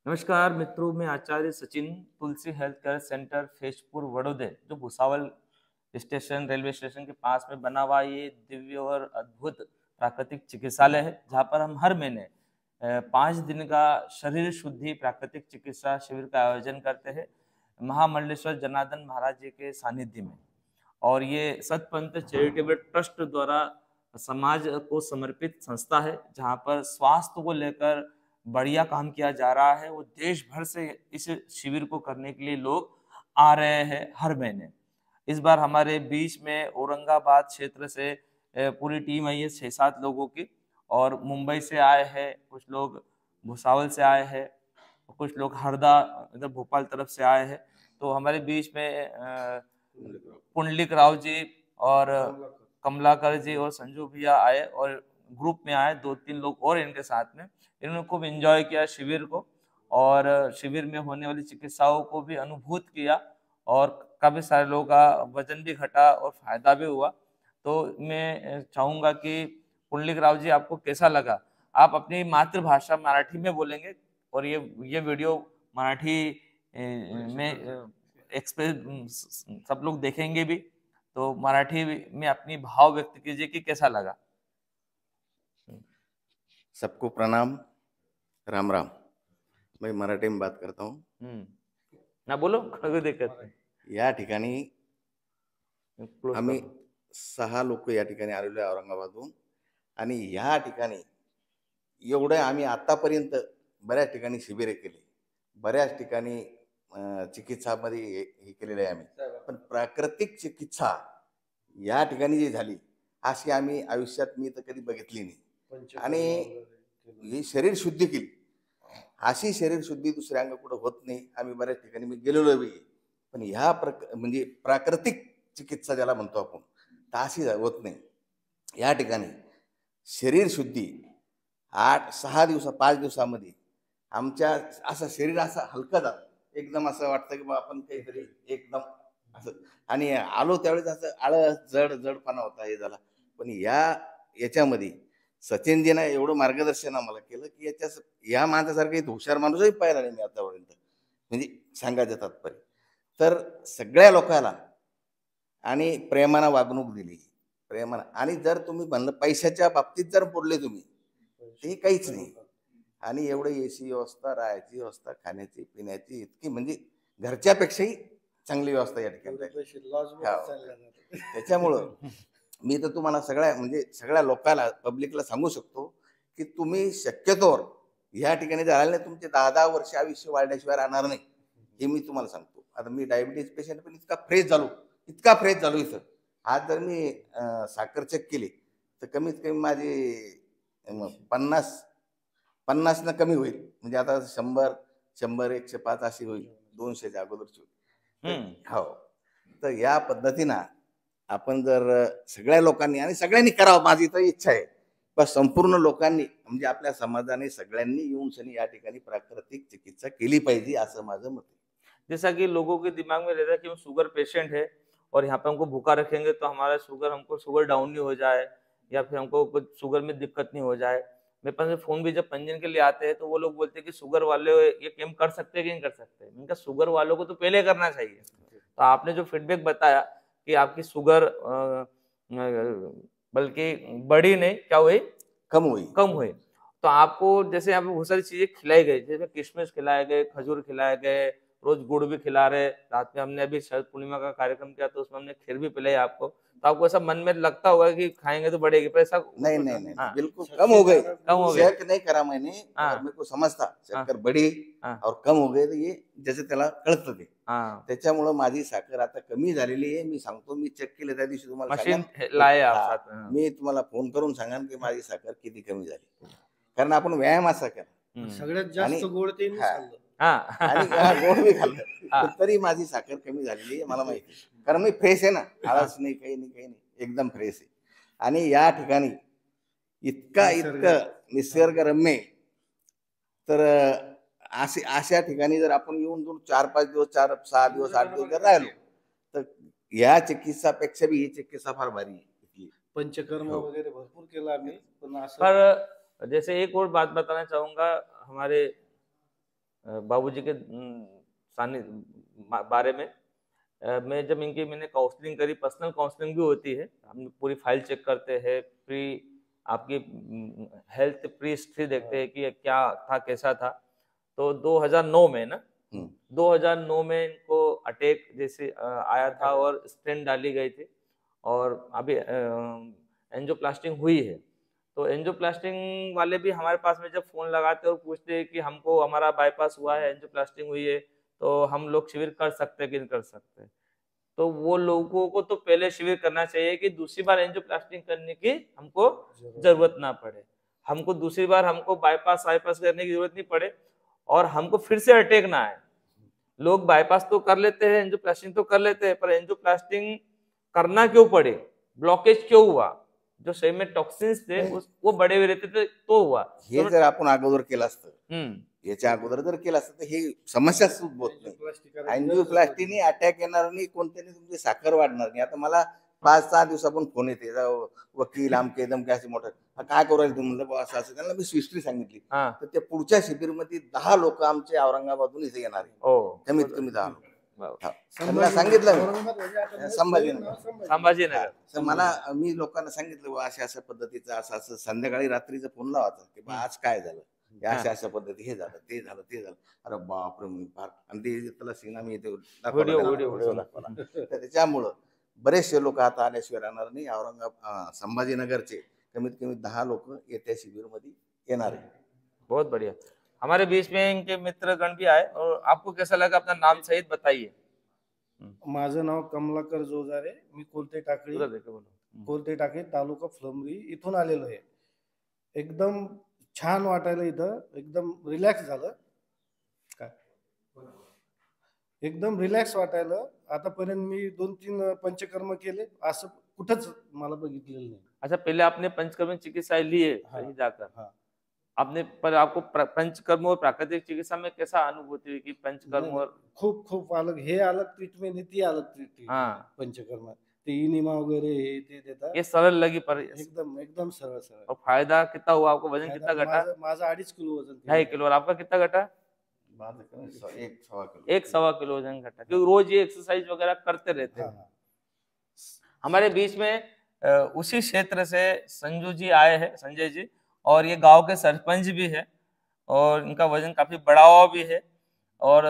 नमस्कार मित्रों, मैं आचार्य सचिन तुलसी हेल्थ केयर सेंटर फेजपुर वडोदय जो भुसावल स्टेशन रेलवे स्टेशन के पास में बना हुआ ये दिव्य और अद्भुत प्राकृतिक चिकित्सालय है, जहाँ पर हम हर महीने 5 दिन का शरीर शुद्धि प्राकृतिक चिकित्सा शिविर का आयोजन करते हैं महामंडलेश्वर जनार्दन महाराज जी के सानिध्य में। और ये सतपंथ चैरिटेबल ट्रस्ट द्वारा समाज को समर्पित संस्था है, जहाँ पर स्वास्थ्य को लेकर बढ़िया काम किया जा रहा है। वो देश भर से इस शिविर को करने के लिए लोग आ रहे हैं हर महीने। इस बार हमारे बीच में औरंगाबाद क्षेत्र से पूरी टीम आई है 6-7 लोगों की, और मुंबई से आए हैं कुछ लोग, भुसावल से आए हैं, कुछ लोग हरदा इधर भोपाल तरफ से आए हैं। तो हमारे बीच में पुंडलिक राव जी और कमलाकर जी और संजू भैया आए, और ग्रुप में आए 2-3 लोग और इनके साथ में। इन्होंने खूब एंजॉय किया शिविर को, और शिविर में होने वाली चिकित्साओं को भी अनुभूत किया, और काफी सारे लोगों का वजन भी घटा और फायदा भी हुआ। तो मैं चाहूंगा कि पुंडलिक राव जी, आपको कैसा लगा? आप अपनी मातृभाषा मराठी में बोलेंगे, और ये वीडियो मराठी में एक्सप्रेस सब लोग देखेंगे भी, तो मराठी में अपनी भाव व्यक्त कीजिए कि कैसा लगा। सबको प्रणाम, राम राम। मैं मराठी में बात करता हूँ। ना बोलो, कोई दिक्कत नाही। या ठिकाणी Close आम्ही करो. 6 लोक या ठिकाणी आलेलो आहे औरंगाबादहून, आणि या ठिकाणी एवढं आम्ही आतापर्यंत बऱ्याच ठिकाणी शिबिरे केली, बऱ्याच ठिकाणी चिकित्सामध्ये हे केलेलं आहे आम्ही, पण प्राकृतिक चिकित्सा या ठिकाणी जी झाली अशी आम्ही आयुष्यात मी तर कधी बघितली नाही. आणि ही शरीर शुद्धी केली, अशी शरीर शुद्धी दुसऱ्या अंग कुठं होत नाही. आम्ही बऱ्याच ठिकाणी मी गेलेलो बी, पण ह्या म्हणजे प्राकृतिक चिकित्सा ज्याला म्हणतो आपण, तर अशी होत नाही. या ठिकाणी शरीर शुद्धी 5 दिवसामध्ये आमच्या असं शरीर असं हलकं जातं, एकदम असं वाटतं की बा आपण काहीतरी एकदम असं. आणि आलो त्यावेळेस असं आळस जडपणा होता, हे झाला. पण याच्यामध्ये सचिनजीनं एवढं मार्गदर्शन आम्हाला केलं की या माणसासारखं एक हुशार माणूसही पाहिला नाही मी आतापर्यंत, म्हणजे सांगायचं तात्पर्य. तर सगळ्या लोकांना आणि प्रेमानं वागणूक दिली, प्रेमानं. आणि जर तुम्ही म्हणलं पैशाच्या बाबतीत जर बोलले तुम्ही, ते काहीच नाही. आणि एवढं एसी व्यवस्था, राहायची व्यवस्था, खाण्याची पिण्याची इतकी म्हणजे घरच्यापेक्षाही चांगली व्यवस्था या ठिकाणी. त्याच्यामुळं मी तर तुम्हाला सगळ्या लोकांना, पब्लिकला सांगू शकतो की तुम्ही शक्यतोवर या ठिकाणी जर आले नाही, तुमचे 10-10 वर्ष आयुष्य वाढल्याशिवाय राहणार नाही, हे मी तुम्हाला सांगतो. आता मी डायबिटीज पेशंट, पण इतका फ्रेश झालो इथं. आज जर मी साखर चेक केली तर कमीत कमी माझी 50 न कमी होईल. म्हणजे आता 100-105 अशी होईल, 200च्या अगोदरची होईल. हो. तर या पद्धतीनं आपण जर सगळ्या लोकांनी आणि सगळ्यांनी करावं, माझी तर इच्छा आहे, बस संपूर्ण लोकांनी म्हणजे आपल्या समाजाने सगळ्यांनी येऊन सनी या ठिकाणी प्राकृतिक चिकित्सा केली पाहिजे, असं माझं मत आहे. जैसा कि लोगों के दिमाग में रहता है कि हम शुगर पेशेंट है और यहाँ पे हमको भूखा रखेंगे तो हमारा हमको शुगर डाउन नहीं हो जाए, या फिर हमको कुछ शुगर में दिक्कत नहीं हो जाए। मेरे पास में फोन भी जब पंजीयन के लिए आते हैं तो वो लोग बोलते हैं कि शुगर वाले ये कैम्प कर सकते हैं कि नहीं कर सकते। इनका शुगर वालों को तो पहले करना चाहिए। तो आपने जो फीडबैक बताया कि आपकी शुगर बल्कि बढ़ी नहीं, क्या हुई, कम हुई। तो आपको जैसे यहाँ पे बहुत सारी चीजें खिलाई गई, जैसे किशमिश खिलाए गए, खजूर खिलाए गए, रोज गुड़ भी खिला रहे। रात में हमने अभी शरद पूर्णिमा का कार्यक्रम किया तो उसमें हमने खीर भी पिलाई आपको। तो आपको ऐसा मन में लगता होगा कि खाएंगे तो बढ़ेगी, पर ऐसा नहीं, बिल्कुल कम हो गई। चेक नहीं करा मैंने, हाँ। मेरे को समजता शक्कर बढ़ी और कम हो गए, तो ये जैसे त्याला कळतं ते. त्याच्यामुळं माझी साखर आता कमी झालेली आहे. मी सांगतो, मी चेक केलं त्या दिवशी तुम्हाला मशीन सांगेन. लाए आप साथ में। मी तुम्हाला फोन करून सांगेन की माझी साखर किती कमी झाली, कारण आपण व्यायाम असा केला. सगळ्यात जास्त गोड ते खाल्लं आणि गोड मी खाल्लं, तरी माझी साखर कमी झालेली आहे, मला माहिती. कारण मी फ्रेश आहे ना, आळस नाही, काही नाही, एकदम फ्रेश आहे. आणि या ठिकाणी इतकं निसर्गरम्य, तर अशा ठिकाणी जर आपण येऊन 4-5 दिवस, 4-6 दिवस, 8 दिवस जर राहिलो, तर या चिकित्सापेक्षा भी ही चिकित्सा फार भारी आहे. पंचकर्म वगैरे भरपूर केला आम्ही, पण पर जैसे एक और बात बताना चाहूंगा, हमारे बाबूजी के बारे में मैं जब मैंने काउंसलिंग करी, पर्सनल काउंसलिंग भी होती है, हम पूरी फाइल चेक करते हैं, प्री आपकी हेल्थ प्री हिस्ट्री देखते हैं कि क्या था कैसा था। तो 2009 में ना 2009 में इनको अटैक जैसे आया था और स्टेंट डाली गई थी और अभी एंजियोप्लास्टिंग हुई है। तो एंजियोप्लास्टिंग वाले भी हमारे पास में जब फोन लगाते हैं और पूछते हैं कि हमको हमारा बाईपास हुआ है, एंजियोप्लास्टिंग हुई है, तो हम लोग शिविर कर सकते हैं कि नहीं कर सकते। तो वो लोगों को तो पहले शिविर करना चाहिए कि दूसरी बार एंजियोप्लास्टिक करने की हमको जरूरत ना पड़े, हमको दूसरी बार हमको बाईपास करने की जरूरत नहीं पड़े और हमको फिर से अटैक ना आए। लोग बाईपास तो कर लेते हैं, एंजियोप्लास्टिक तो कर लेते हैं, पर एंजियोप्लास्टिक करना क्यों पड़े, ब्लॉकेज क्यों हुआ, जो शरीर में टॉक्सिन्स थे वो बड़े हुए रहते थे तो हुआ। हे जर आपण अगोदर केलं असतं, याच्या अगोदर जर केलं असतं तर हे समस्या उद्भवत नाही। एंजियोप्लास्टीने अटॅक येणार नाही, कोणत्याने तुमची साखर वाढणार नाही। आता मला 5-6 दिवसापून फोन येते, वकील आमके दमके असे मोठे, काय करू राहिले तुम्ही, म्हणलं असं असं, त्यांना मी हिस्ट्री सांगितली। तर ते पुढच्या शिबिरमध्ये 10 लोक आमचे औरंगाबादून इथे येणार आहे, कमीत कमी 10 लोक। त्यांना सांगितलं संभाजीनगर, मला मी लोकांना सांगितलं अशा अशा पद्धतीचं असं असं, संध्याकाळी रात्रीचं फोन लावायचा की बा आज काय झालं, अशा अशा पद्धती, हे झालं ते झालं ते झालं, अरे बापरे फार, आणि ते त्याला सीन आम्ही इथे दाखवला। त्याच्यामुळं बरेचसे लोक आता आल्याशिवाय राहणार नाही। औरंगाबाद संभाजीनगरचे कमीत कमी 10 लोक येत्या शिबिरमध्ये येणार आहे। बहुत बढ़िया। हमारे बीच में इनके मित्रगण भी आए और आपको कैसा लगा, अपना नाम सहित बताइए। माझं नाव कमलाकर जोजारे, मी कोलते टाके तालुका फुलंब्री इथून आलेलो आहे। एकदम छान वाटायला इथं, एकदम रिलॅक्स झालं, काय एकदम रिलॅक्स वाटायला। आतापर्यंत मी 2-3 पंचकर्म केले, असं कुठंच मला बघितलेलं नाही। अच्छा, पहले आपने पंचकर्म चिकित्सा ली है कहीं जाकर? आपने पर आपको पंचकर्म और प्राकृतिक चिकित्सा में कैसा अनुभूति हुई कि पंचकर्म और खूप खूप अलग, हे अलग ट्रीटमेंट है, ती अलग ट्रीटमेंट। पंचकर्म ते इनिमा वगैरे हे ते देतात, ये सरल लगी पर एकदम एकदम सरळ सरळ। और फायदा कितना हुआ आपको, वजन कितना घटा? माझा 2.5 किलो वजन, 2.5 किलो। और आपका कितना घटा? 1.25 किलो वजन घटा, क्योंकि रोज ये एक्सरसाइज वगैरह करते रहते हैं। हमारे बीच में उसी क्षेत्र से संजू जी आए हैं, संजय जी, और ये गांव के सरपंच भी है और इनका वजन काफी बढ़ा हुआ भी है और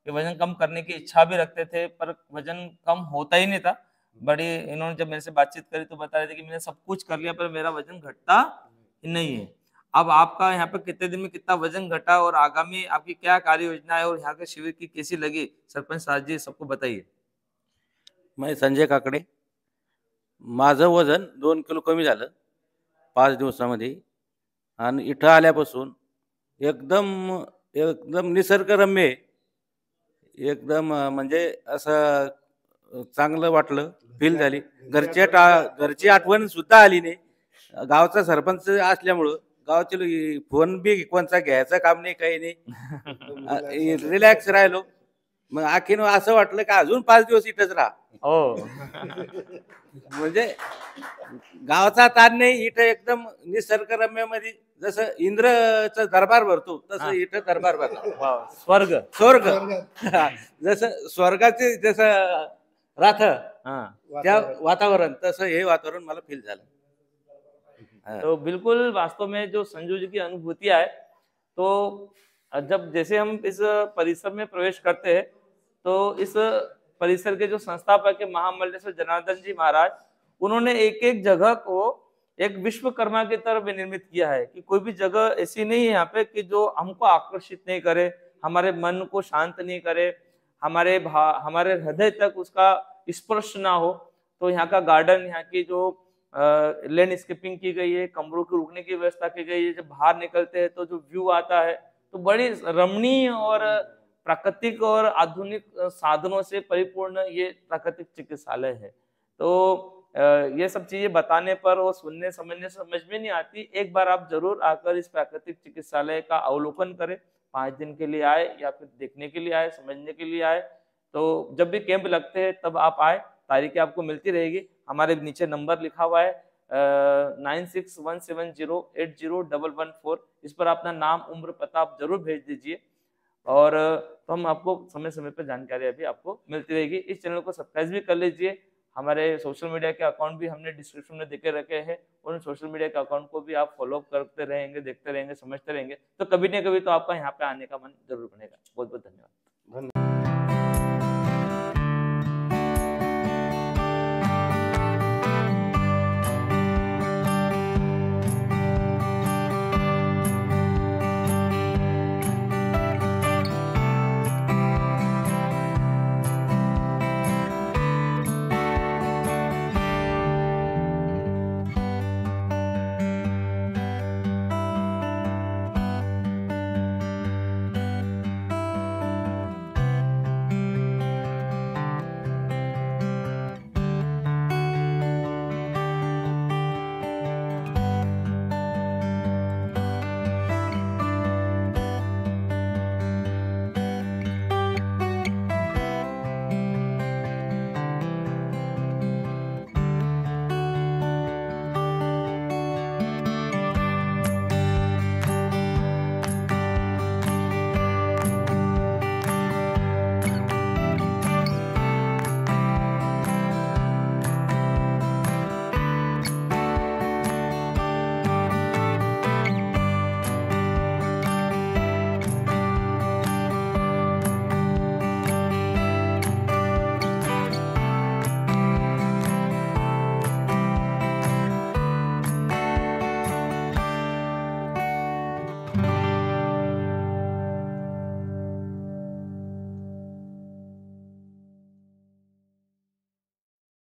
ये वजन कम करने की इच्छा भी रखते थे, पर वजन कम होता ही नहीं था। बड़ी इन्होंने जब मेरे से बातचीत करी तो बता रहे थे कि मैंने सब कुछ कर लिया पर मेरा वजन घटता ही नहीं है। अब आपका यहाँ पे कितने दिन में कितना वजन घटा और आगामी आपकी क्या कार्य योजना है और यहाँ के शिविर की कैसी लगी, सरपंच साहब जी सबको बताइए। मैं संजय काकडे, माझं वजन 2 किलो कमी झालं 5 दिवसामध्ये, आणि इथं आल्यापासून एकदम एकदम निसर्गरम्य, एकदम म्हणजे असं चांगलं वाटलं, फील झाली। घरची आठवण सुद्धा आली नाही। गावचा सरपंच असल्यामुळं गावचे फोन बी कोणचा घ्यायचं काम नाही, काही नाही, रिलॅक्स राहिलो। मग आखीन असं वाटलं की अजून 5 दिवस इथंच राहा। म्हणजे गावाचा ताण नाही, इथं एकदम निसर्गरम्य मध्ये जसं इंद्रचा दरबार भरतो तसं इथं दरबार भरला। स्वर्ग स्वर्ग जसं स्वर्गाचे जसं राहत त्या वातावरण, तसं हे वातावरण मला फील झालं। तो बिल्कुल वास्तव में जो संजू जी की अनुभूतियां है, तो जब जैसे हम इस परिसर में प्रवेश करते हैं तो इस परिसर के जो संस्थापक है महामंडलेश्वर जनार्दन जी महाराज, उन्होंने एक एक जगह को एक विश्वकर्मा की तरह निर्मित किया है कि कोई भी जगह ऐसी नहीं है यहाँ पे कि जो हमको आकर्षित नहीं करे, हमारे मन को शांत नहीं करे, हमारे हृदय तक उसका स्पर्श ना हो। तो यहाँ का गार्डन, यहाँ की जो लैंडस्केपिंग की गई है, कमरों की रुकने की व्यवस्था की गई है, जब बाहर निकलते हैं तो जो व्यू आता है तो बड़ी रमणीय और प्राकृतिक और आधुनिक साधनों से परिपूर्ण ये प्राकृतिक चिकित्सालय है। तो ये सब चीजें बताने पर और सुनने समझने समझ में नहीं आती। एक बार आप जरूर आकर इस प्राकृतिक चिकित्सालय का अवलोकन करें, 5 दिन के लिए आए या फिर देखने के लिए आए, समझने के लिए आए, तो जब भी कैंप लगते हैं तब आप आए, तारीखें आपको मिलती रहेगी। हमारे नीचे नंबर लिखा हुआ है 9617080114, इस पर अपना नाम, उम्र, पता आप जरूर भेज दीजिए। और तो हम आपको समय समय पर जानकारी अभी आपको मिलती रहेगी। इस चैनल को सब्सक्राइब भी कर लीजिए। हमारे सोशल मीडिया के अकाउंट भी हमने डिस्क्रिप्शन में देके रखे हैं, उन सोशल मीडिया के अकाउंट को भी आप फॉलो करते रहेंगे, देखते रहेंगे, समझते रहेंगे, तो कभी न कभी तो आपका यहाँ पे आने का मन जरूर बनेगा। बहुत बहुत धन्यवाद। धन्यवाद।